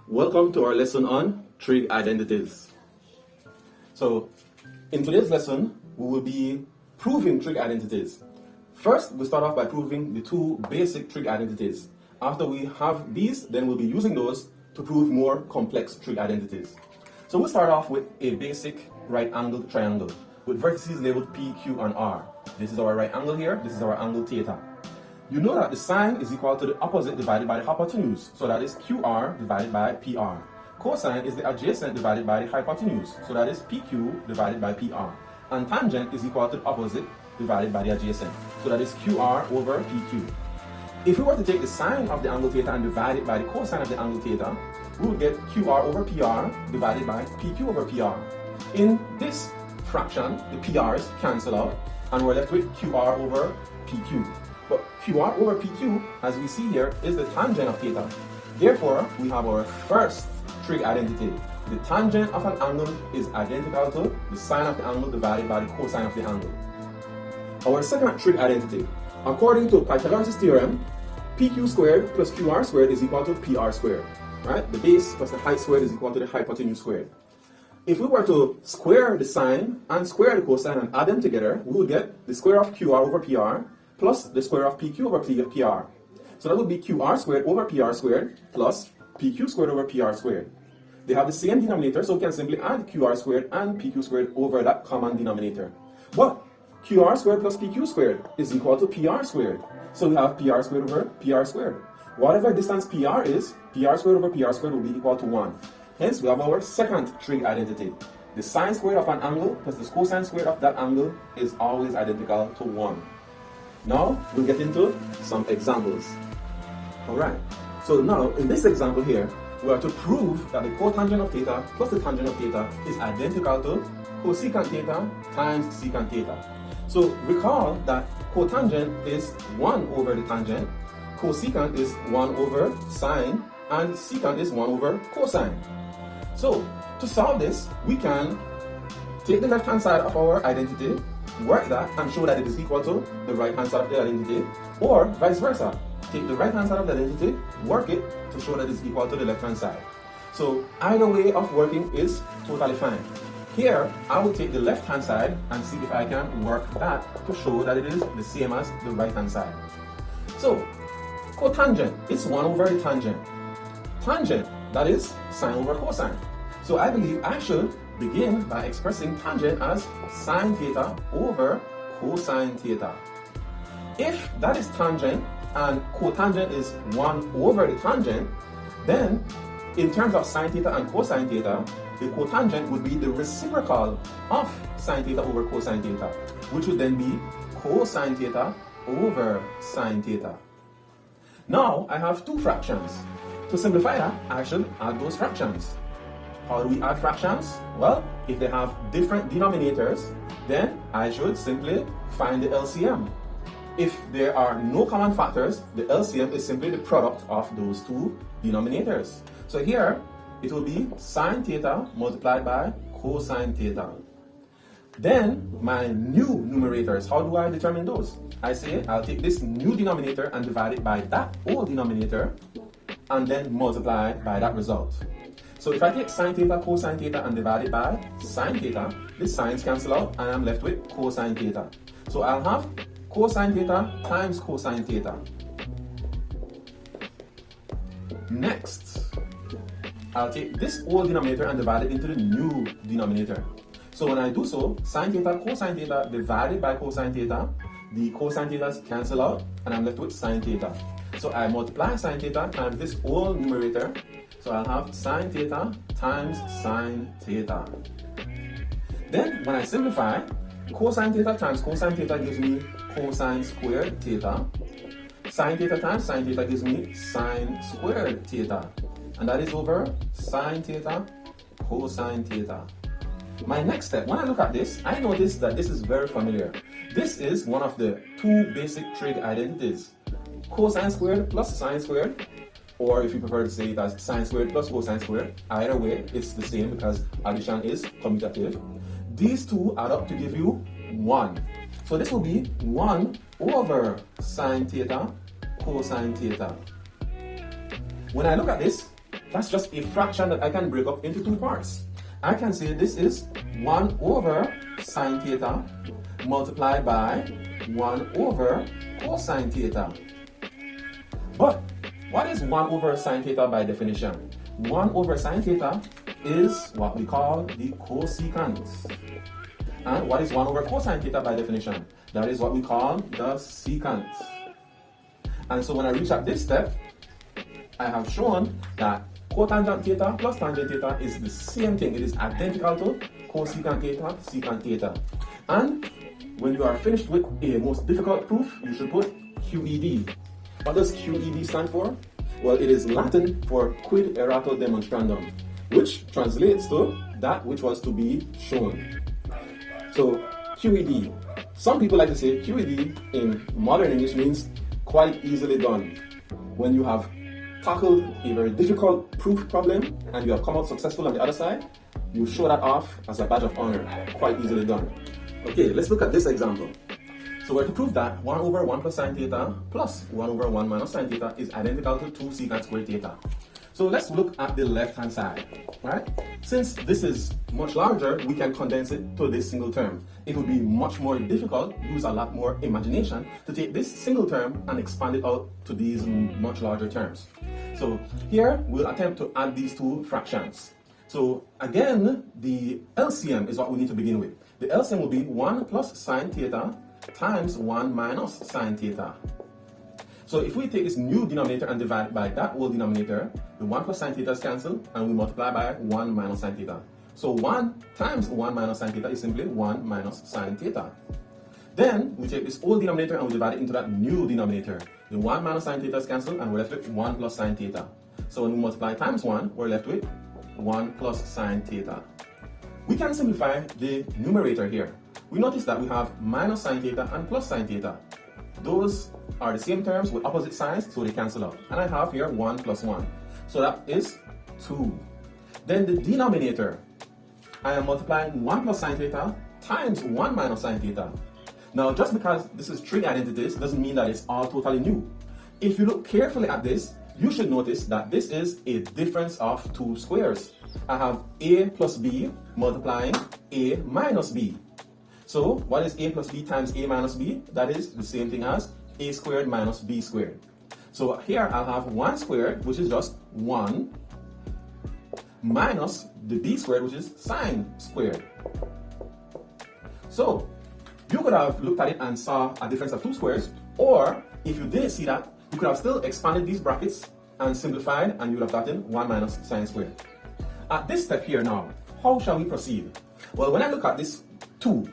Welcome to our lesson on trig identities. So, in today's lesson, we will be proving trig identities. First, we start off by proving the two basic trig identities. After we have these, then we'll be using those to prove more complex trig identities. So we'll start off with a basic right-angled triangle with vertices labeled P, Q, and R. This is our right angle here, this is our angle theta. You know that the sine is equal to the opposite divided by the hypotenuse, so that is QR divided by PR. Cosine is the adjacent divided by the hypotenuse, so that is PQ divided by PR. And tangent is equal to the opposite divided by the adjacent, so that is QR over PQ. If we were to take the sine of the angle theta and divide it by the cosine of the angle theta, we would get QR over PR divided by PQ over PR. In this fraction, the PRs cancel out, and we're left with QR over PQ. But QR over PQ, as we see here, is the tangent of theta. Therefore, we have our first trig identity. The tangent of an angle is identical to the sine of the angle divided by the cosine of the angle. Our second trig identity. According to Pythagoras' theorem, PQ squared plus QR squared is equal to PR squared. Right? The base plus the height squared is equal to the hypotenuse squared. If we were to square the sine and square the cosine and add them together, we would get the square of QR over PR plus the square of PQ over PR. So that would be QR squared over PR squared plus PQ squared over PR squared. They have the same denominator, so we can simply add QR squared and PQ squared over that common denominator. But QR squared plus PQ squared is equal to PR squared. So we have PR squared over PR squared. Whatever distance PR is, PR squared over PR squared will be equal to 1. Hence, we have our second trig identity. The sine squared of an angle plus the cosine squared of that angle is always identical to 1. Now, we'll get into some examples. Alright, so now in this example here, we are to prove that the cotangent of theta plus the tangent of theta is identical to cosecant theta times secant theta. So recall that cotangent is 1 over the tangent, cosecant is 1 over sine, and secant is 1 over cosine. So, to solve this, we can take the left-hand side of our identity, work that, and show that it is equal to the right-hand side of the identity, or vice versa. Take the right-hand side of the identity, work it to show that it is equal to the left-hand side. So, either way of working is totally fine. Here, I will take the left-hand side and see if I can work that to show that it is the same as the right-hand side. So, cotangent is 1 over the tangent. Tangent, that is sine over cosine. So I believe I should begin by expressing tangent as sine theta over cosine theta. If that is tangent and cotangent is 1 over the tangent, then in terms of sine theta and cosine theta, the cotangent would be the reciprocal of sine theta over cosine theta, which would then be cosine theta over sine theta. Now I have two fractions. To simplify that, I should add those fractions. How do we add fractions? Well, if they have different denominators, then I should simply find the LCM. If there are no common factors, the LCM is simply the product of those two denominators. So here, it will be sine theta multiplied by cosine theta. Then, my new numerators, how do I determine those? I say I'll take this new denominator and divide it by that old denominator, and then multiply by that result. So if I take sine theta, cosine theta, and divide it by sine theta, the sines cancel out and I'm left with cosine theta. So I'll have cosine theta times cosine theta. Next, I'll take this old denominator and divide it into the new denominator. So when I do so, sine theta, cosine theta divided by cosine theta, the cosine thetas cancel out and I'm left with sine theta. So I multiply sine theta times this old numerator. So I'll have sine theta times sine theta. Then when I simplify, cosine theta times cosine theta gives me cosine squared theta. Sine theta times sine theta gives me sine squared theta. And that is over sine theta cosine theta. My next step, when I look at this, I notice that this is very familiar. This is one of the two basic trig identities. Cosine squared plus sine squared, or if you prefer to say it as sine squared plus cosine squared, either way it's the same because addition is commutative. These two add up to give you 1. So this will be 1 over sine theta cosine theta. When I look at this, That's just a fraction that I can break up into two parts. I can say this is 1 over sine theta multiplied by 1 over cosine theta. But what is 1 over sine theta by definition? 1 over sine theta is what we call the cosecant. And what is 1 over cosine theta by definition? That is what we call the secant. And so when I reach at this step, I have shown that cotangent theta plus tangent theta is the same thing. It is identical to cosecant theta, secant theta. And when you are finished with a most difficult proof, you should put QED. What does QED stand for? Well, it is Latin for quid erato demonstrandum, which translates to that which was to be shown. So QED. Some people like to say QED in modern English means quite easily done. When you have tackled a very difficult proof problem and you have come out successful on the other side, you show that off as a badge of honor. Quite easily done. Okay, let's look at this example. So we're to prove that 1 over 1 plus sine theta plus 1 over 1 minus sine theta is identical to 2 secant squared theta. So let's look at the left-hand side, right? Since this is much larger, we can condense it to this single term. It would be much more difficult, use a lot more imagination, to take this single term and expand it out to these much larger terms. So here, we'll attempt to add these two fractions. So again, the LCM is what we need to begin with. The LCM will be 1 plus sine theta times 1 minus sine theta. So if we take this new denominator and divide it by that old denominator, the 1 plus sine theta is cancelled and we multiply by 1 minus sine theta. So 1 times 1 minus sine theta is simply 1 minus sine theta. Then we take this old denominator and we divide it into that new denominator. The 1 minus sine theta is cancelled and we're left with 1 plus sine theta. So when we multiply times 1, we're left with 1 plus sine theta. We can simplify the numerator here. We notice that we have minus sine theta and plus sine theta. Those are the same terms with opposite signs, so they cancel out. And I have here 1 plus 1. So that is 2. Then the denominator, I am multiplying 1 plus sine theta times 1 minus sine theta. Now, just because this is trig identities doesn't mean that it's all totally new. If you look carefully at this, you should notice that this is a difference of two squares. I have a plus b multiplying a minus b. So what is a plus b times a minus b? That is the same thing as a squared minus b squared. So here I'll have 1 squared, which is just 1, minus the b squared, which is sine squared. So you could have looked at it and saw a difference of two squares, or if you didn't see that, you could have still expanded these brackets and simplified, and you would have gotten 1 minus sine squared. At this step here now, how shall we proceed? Well, when I look at this 2,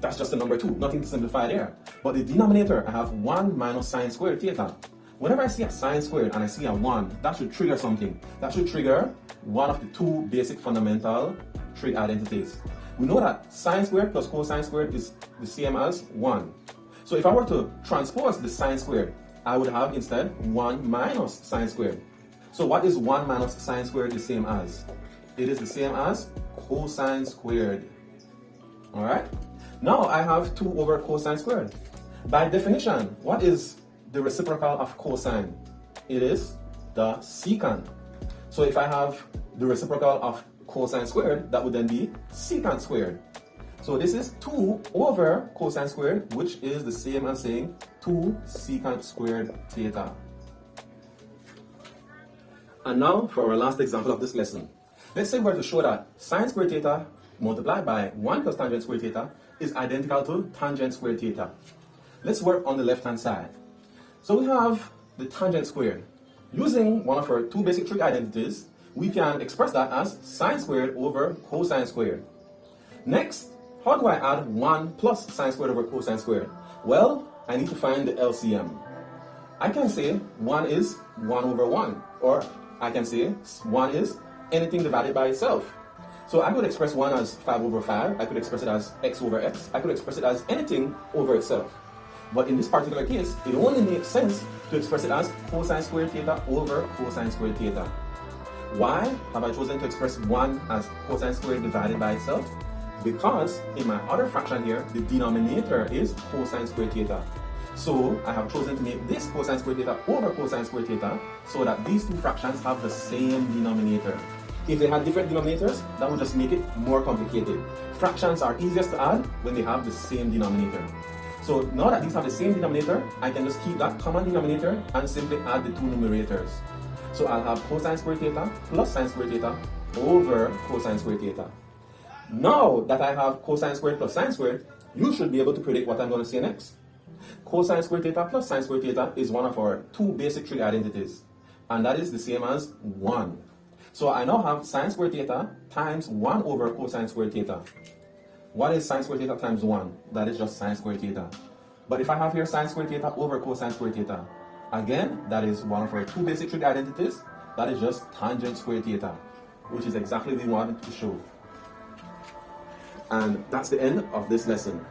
that's just a number 2, nothing to simplify there. But the denominator, I have 1 minus sine squared theta. Whenever I see a sine squared and I see a 1, that should trigger something. That should trigger one of the two basic fundamental trig identities. We know that sine squared plus cosine squared is the same as 1. So if I were to transpose the sine squared, I would have instead 1 minus sine squared. So what is 1 minus sine squared the same as? It is the same as cosine squared. Alright? Now I have 2 over cosine squared. By definition, what is the reciprocal of cosine? It is the secant. So if I have the reciprocal of cosine squared, that would then be secant squared. So this is 2 over cosine squared, which is the same as saying 2 secant squared theta. And now for our last example of this lesson. Let's say we're to show that sine squared theta multiplied by 1 plus tangent squared theta is identical to tangent squared theta. Let's work on the left-hand side. So we have the tangent squared. Using one of our two basic trig identities, we can express that as sine squared over cosine squared. Next, how do I add 1 plus sine squared over cosine squared? Well, I need to find the LCM. I can say 1 is 1 over 1, or I can say 1 is anything divided by itself. So I could express 1 as 5 over 5, I could express it as x over x, I could express it as anything over itself. But in this particular case, it only makes sense to express it as cosine squared theta over cosine squared theta. Why have I chosen to express 1 as cosine squared divided by itself? Because in my other fraction here, the denominator is cosine squared theta. So I have chosen to make this cosine squared theta over cosine squared theta so that these two fractions have the same denominator. If they had different denominators, that would just make it more complicated. Fractions are easiest to add when they have the same denominator. So now that these have the same denominator, I can just keep that common denominator and simply add the two numerators. So I'll have cosine squared theta plus sine squared theta over cosine squared theta. Now that I have cosine squared plus sine squared, you should be able to predict what I'm going to say next. Cosine squared theta plus sine squared theta is one of our two basic trig identities, and that is the same as 1. So I now have sine squared theta times 1 over cosine squared theta. What is sine squared theta times 1? That is just sine squared theta. But if I have here sine squared theta over cosine squared theta, again, that is one of our two basic trig identities. That is just tangent squared theta, which is exactly what we wanted to show. And that's the end of this lesson.